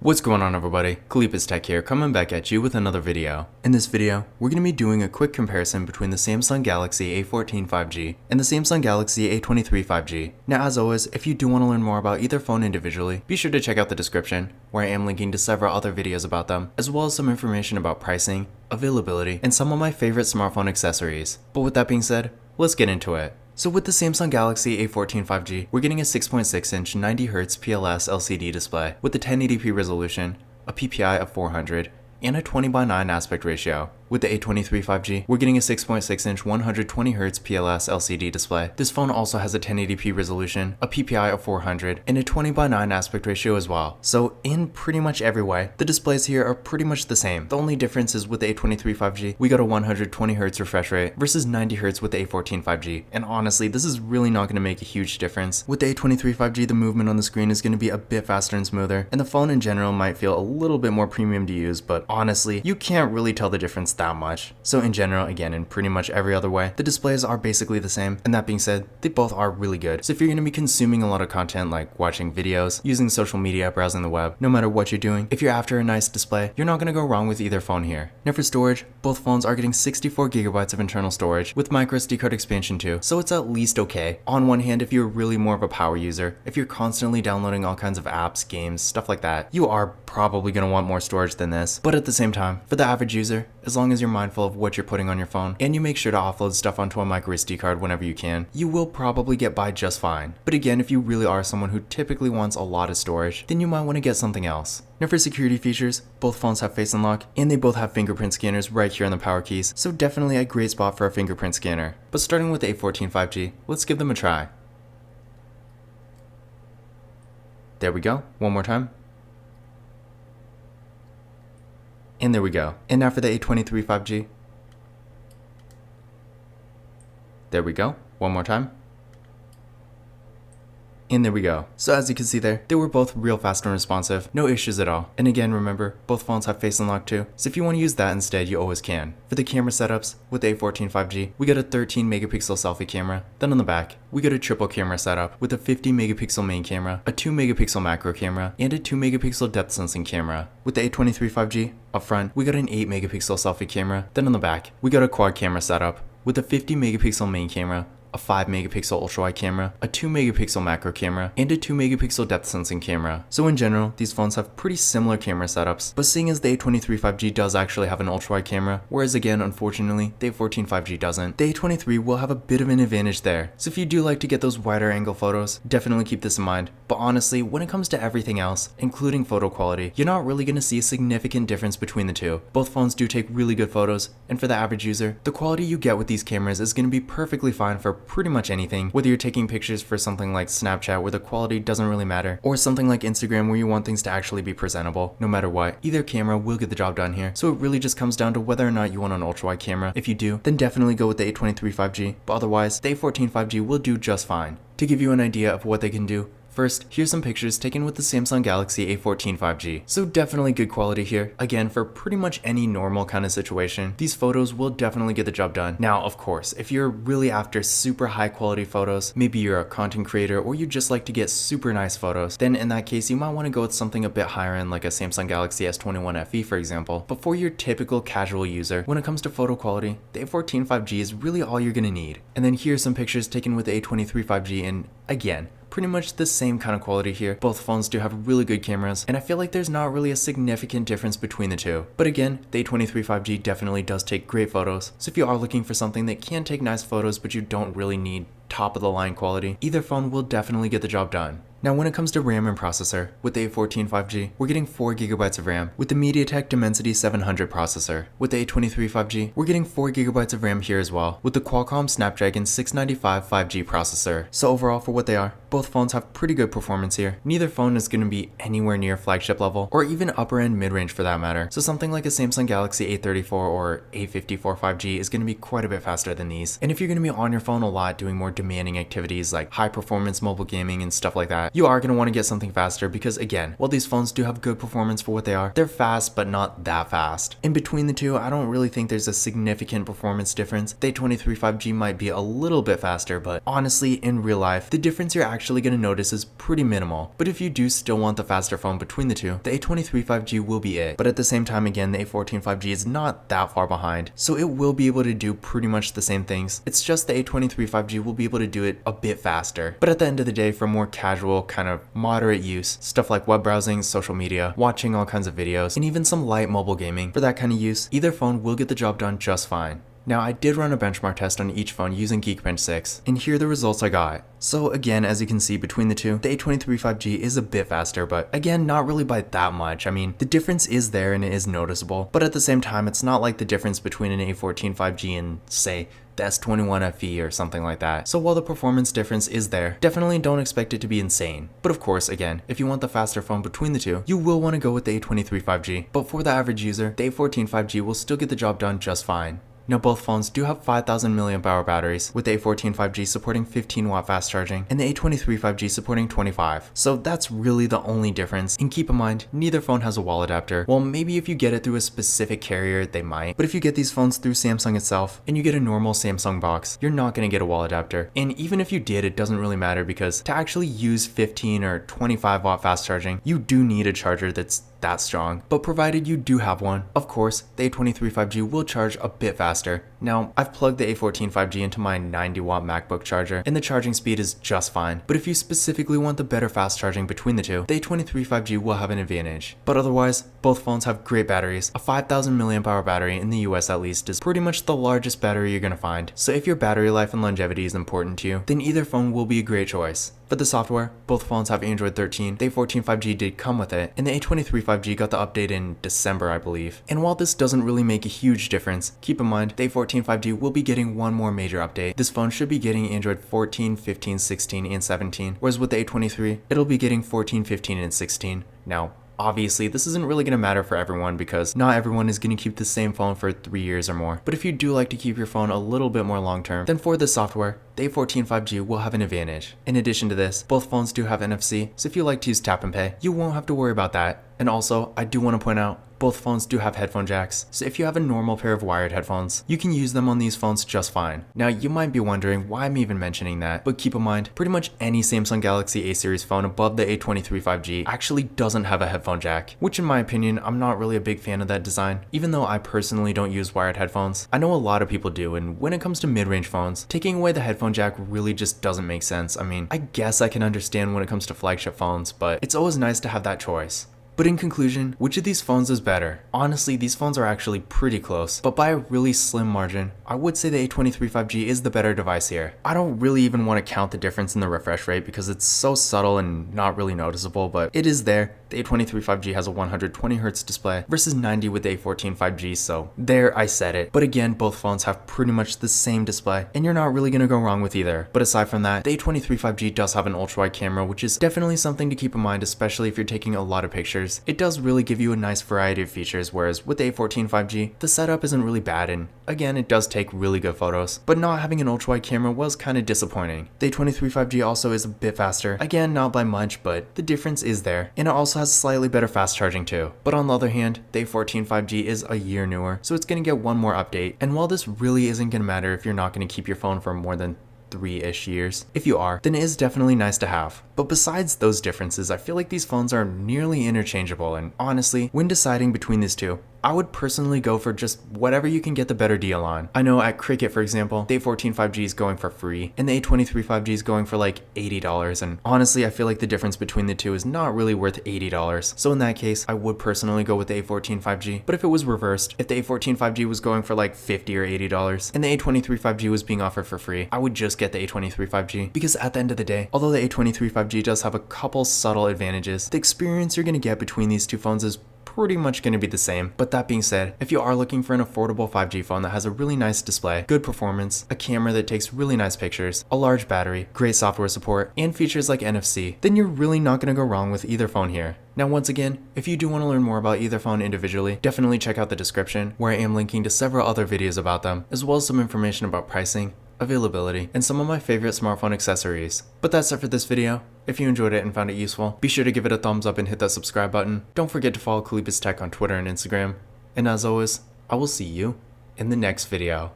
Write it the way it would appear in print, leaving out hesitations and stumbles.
What's going on, everybody? Kalipus Tech here, coming back at you with another video. In this video, we're going to be doing a quick comparison between the Samsung Galaxy A14 5G and the Samsung Galaxy A23 5G. Now, as always, if you do want to learn more about either phone individually, be sure to check out the description, where I am linking to several other videos about them, as well as some information about pricing, availability, and some of my favorite smartphone accessories. But with that being said, let's get into it. So with the Samsung Galaxy A14 5G, we're getting a 6.6-inch 90Hz PLS LCD display with a 1080p resolution, a PPI of 400, and a 20:9 aspect ratio. With the A23 5G, we're getting a 6.6-inch 120Hz PLS LCD display. This phone also has a 1080p resolution, a PPI of 400, and a 20:9 aspect ratio as well. So in pretty much every way, the displays here are pretty much the same. The only difference is with the A23 5G, we got a 120Hz refresh rate versus 90Hz with the A14 5G. And honestly, this is really not going to make a huge difference. With the A23 5G, the movement on the screen is going to be a bit faster and smoother, and the phone in general might feel a little bit more premium to use, but honestly, you can't really tell the difference that much. So in general, again, in pretty much every other way, the displays are basically the same, and that being said, they both are really good. So if you're going to be consuming a lot of content like watching videos, using social media, browsing the web, no matter what you're doing, if you're after a nice display, you're not going to go wrong with either phone here. Now for storage, both phones are getting 64GB of internal storage with microSD card expansion too, so it's at least okay. On one hand, if you're really more of a power user, if you're constantly downloading all kinds of apps, games, stuff like that, you are probably going to want more storage than this. But at the same time, for the average user, as long as you're mindful of what you're putting on your phone and you make sure to offload stuff onto a microSD card whenever you can, you will probably get by just fine. But again, if you really are someone who typically wants a lot of storage, then you might want to get something else. Now for security features, both phones have Face Unlock and they both have fingerprint scanners right here on the power keys, so definitely a great spot for a fingerprint scanner. But starting with the A14 5G, let's give them a try. There we go, one more time. And there we go. And now for the A23 5G. There we go. One more time. And there we go. So as you can see there, they were both real fast and responsive, no issues at all. And again, remember, both phones have Face Unlock too, so if you want to use that instead, you always can. For the camera setups, with the A14 5G, we got a 13 megapixel selfie camera. Then on the back, we got a triple camera setup with a 50 megapixel main camera, a 2 megapixel macro camera, and a 2 megapixel depth sensing camera. With the A23 5G, up front, we got an 8 megapixel selfie camera. Then on the back, we got a quad camera setup with a 50 megapixel main camera, a 5 megapixel ultra wide camera, a 2 megapixel macro camera, and a 2 megapixel depth sensing camera. So in general, these phones have pretty similar camera setups, but seeing as the A23 5G does actually have an ultra wide camera, whereas again, unfortunately, the A14 5G doesn't, the A23 will have a bit of an advantage there. So if you do like to get those wider angle photos, definitely keep this in mind. But honestly, when it comes to everything else, including photo quality, you're not really going to see a significant difference between the two. Both phones do take really good photos, and for the average user, the quality you get with these cameras is going to be perfectly fine for pretty much anything, whether you're taking pictures for something like Snapchat where the quality doesn't really matter, or something like Instagram where you want things to actually be presentable. No matter what, either camera will get the job done here, so it really just comes down to whether or not you want an ultra wide camera. If you do, then definitely go with the A23 5G, but otherwise, the A14 5G will do just fine. To give you an idea of what they can do, first, here's some pictures taken with the Samsung Galaxy A14 5G. So definitely good quality here. Again, for pretty much any normal kind of situation, these photos will definitely get the job done. Now, of course, if you're really after super high quality photos, maybe you're a content creator or you just like to get super nice photos, then in that case, you might want to go with something a bit higher end like a Samsung Galaxy S21 FE, for example. But for your typical casual user, when it comes to photo quality, the A14 5G is really all you're going to need. And then here's some pictures taken with the A23 5G, and again, pretty much the same kind of quality here. Both phones do have really good cameras, and I feel like there's not really a significant difference between the two. But again, the A23 5G definitely does take great photos, so if you are looking for something that can take nice photos but you don't really need top of the line quality, either phone will definitely get the job done. Now when it comes to RAM and processor, with the A14 5G, we're getting 4GB of RAM with the MediaTek Dimensity 700 processor. With the A23 5G, we're getting 4GB of RAM here as well, with the Qualcomm Snapdragon 695 5G processor. So overall, for what they are, both phones have pretty good performance here. Neither phone is going to be anywhere near flagship level, or even upper end mid-range for that matter. So something like a Samsung Galaxy A34 or A54 5G is going to be quite a bit faster than these. And if you're going to be on your phone a lot doing more demanding activities like high performance mobile gaming and stuff like that, you are going to want to get something faster because again, while these phones do have good performance for what they are, they're fast but not that fast. In between the two, I don't really think there's a significant performance difference. The A23 5G might be a little bit faster, but honestly, in real life, the difference you're actually going to notice is pretty minimal. But if you do still want the faster phone between the two, the A23 5G will be it. But at the same time, again, the A14 5G is not that far behind, so it will be able to do pretty much the same things. It's just the A23 5G will be able to do it a bit faster. But at the end of the day, for more casual, kind of moderate use, stuff like web browsing, social media, watching all kinds of videos, and even some light mobile gaming, for that kind of use, either phone will get the job done just fine. Now, I did run a benchmark test on each phone using Geekbench 6, and here are the results I got. So again, as you can see between the two, the A23 5G is a bit faster, but again, not really by that much. I mean, the difference is there and it is noticeable, but at the same time, it's not like the difference between an A14 5G and, say, the S21 FE or something like that. So while the performance difference is there, definitely don't expect it to be insane. But of course, again, if you want the faster phone between the two, you will want to go with the A23 5G. But for the average user, the A14 5G will still get the job done just fine. Now both phones do have 5000 mAh batteries, with the A14 5G supporting 15W fast charging and the A23 5G supporting 25. So that's really the only difference, and keep in mind, neither phone has a wall adapter. Well, maybe if you get it through a specific carrier, they might, but if you get these phones through Samsung itself, and you get a normal Samsung box, you're not going to get a wall adapter. And even if you did, it doesn't really matter, because to actually use 15 or 25W fast charging, you do need a charger that's that strong. But provided you do have one, of course, the A23 5G will charge a bit faster. Now, I've plugged the A14 5G into my 90W MacBook charger, and the charging speed is just fine. But if you specifically want the better fast charging between the two, the A23 5G will have an advantage. But otherwise, both phones have great batteries. A 5000 mAh battery in the US at least is pretty much the largest battery you're gonna find. So if your battery life and longevity is important to you, then either phone will be a great choice. For the software, both phones have Android 13, the A14 5G did come with it, and the A23 5G got the update in December, I believe. And while this doesn't really make a huge difference, keep in mind, the A14 5G will be getting one more major update. This phone should be getting Android 14, 15, 16, and 17, whereas with the A23, it'll be getting 14, 15, and 16. Now, obviously, this isn't really going to matter for everyone because not everyone is going to keep the same phone for 3 years or more. But if you do like to keep your phone a little bit more long term, then for the software, the A14 5G will have an advantage. In addition to this, both phones do have NFC, so if you like to use tap and pay, you won't have to worry about that. And also, I do want to point out, both phones do have headphone jacks, so if you have a normal pair of wired headphones, you can use them on these phones just fine. Now, you might be wondering why I'm even mentioning that, but keep in mind, pretty much any Samsung Galaxy A series phone above the A23 5G actually doesn't have a headphone jack, which in my opinion, I'm not really a big fan of that design. Even though I personally don't use wired headphones, I know a lot of people do, and when it comes to mid-range phones, taking away the headphone jack really just doesn't make sense. I mean, I guess I can understand when it comes to flagship phones, but it's always nice to have that choice. But in conclusion, which of these phones is better? Honestly, these phones are actually pretty close, but by a really slim margin, I would say the A23 5G is the better device here. I don't really even want to count the difference in the refresh rate because it's so subtle and not really noticeable, but it is there. The A23 5G has a 120Hz display versus 90 with the A14 5G, so there, I said it. But again, both phones have pretty much the same display, and you're not really going to go wrong with either. But aside from that, the A23 5G does have an ultra-wide camera, which is definitely something to keep in mind, especially if you're taking a lot of pictures. It does really give you a nice variety of features, whereas with the A14 5G, the setup isn't really bad, and again, it does take really good photos. But not having an ultra-wide camera was kind of disappointing. The A23 5G also is a bit faster. Again, not by much, but the difference is there. And it also has slightly better fast charging too. But on the other hand, the A14 5G is a year newer, so it's going to get one more update. And while this really isn't going to matter if you're not going to keep your phone for more than 3-ish years. If you are, then it is definitely nice to have. But besides those differences, I feel like these phones are nearly interchangeable, and honestly, when deciding between these two, I would personally go for just whatever you can get the better deal on. I know at Cricket, for example, the A14 5G is going for free, and the A23 5G is going for like $80, and honestly, I feel like the difference between the two is not really worth $80. So in that case, I would personally go with the A14 5G. But if it was reversed, if the A14 5G was going for like $50 or $80, and the A23 5G was being offered for free, I would just get the A23 5G, because at the end of the day, although the A23 5G does have a couple subtle advantages, the experience you're going to get between these two phones is pretty much going to be the same. But that being said, if you are looking for an affordable 5G phone that has a really nice display, good performance, a camera that takes really nice pictures, a large battery, great software support, and features like NFC, then you're really not going to go wrong with either phone here. Now once again, if you do want to learn more about either phone individually, definitely check out the description where I am linking to several other videos about them, as well as some information about pricing, availability, and some of my favorite smartphone accessories. But that's it for this video. If you enjoyed it and found it useful, be sure to give it a thumbs up and hit that subscribe button. Don't forget to follow Kalibus Tech on Twitter and Instagram. And as always, I will see you in the next video.